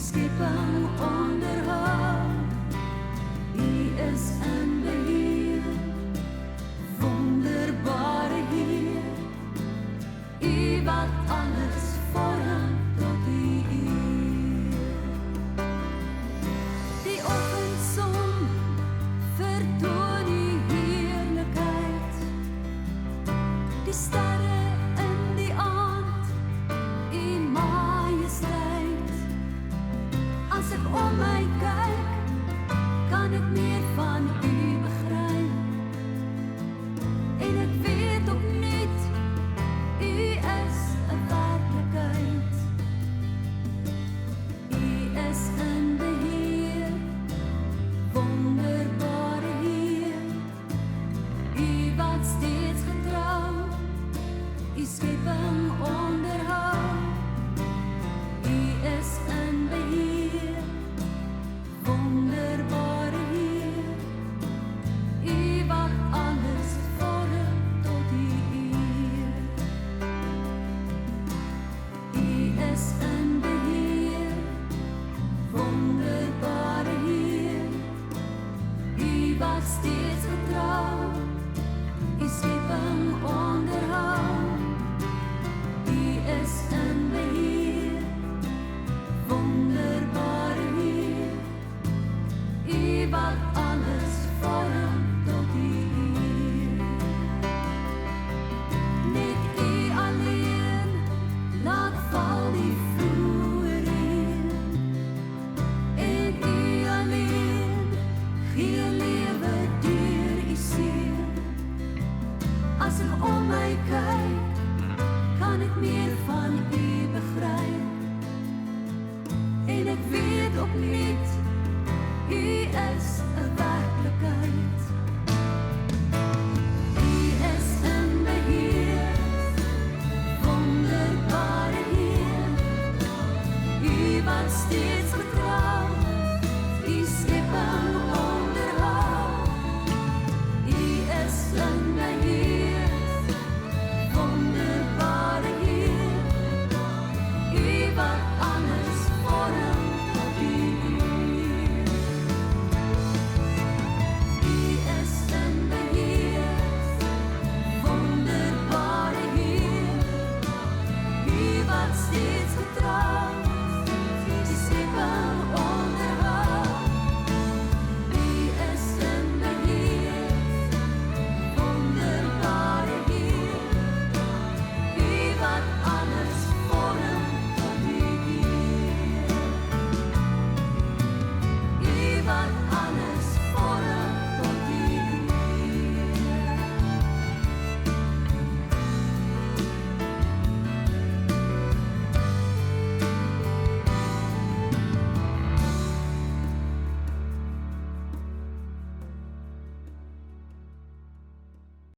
skepping onderhou. U is in beheer, wonderbare Heer. U wat alles vorm tot U eer. Die oggendson vertoon U heerlikheid, die sterre in die aand, U majesteit. As ek om my kyk, kan ek meer van U begryp. En ek weet opnuut, U is 'n werklikheid. U is in beheer, wonderbare Heer. U wat steeds getrou, U skepping onderhou. U is in beheer, wonderbare Heer. U wat alles vorm tot U eer. U is in beheer, wonderbare Heer. U wat steeds getrou, U skepping onderhou. U is in beheer, wonderbare Heer. U wat alles vorm tot U eer. Net U alleen laat val die vroeë reën. En U alleen gee lewe deur U seën. As ek om my kyk, kan ek meer van U begryp. En ek weet opnuut, U is 'n werklikheid.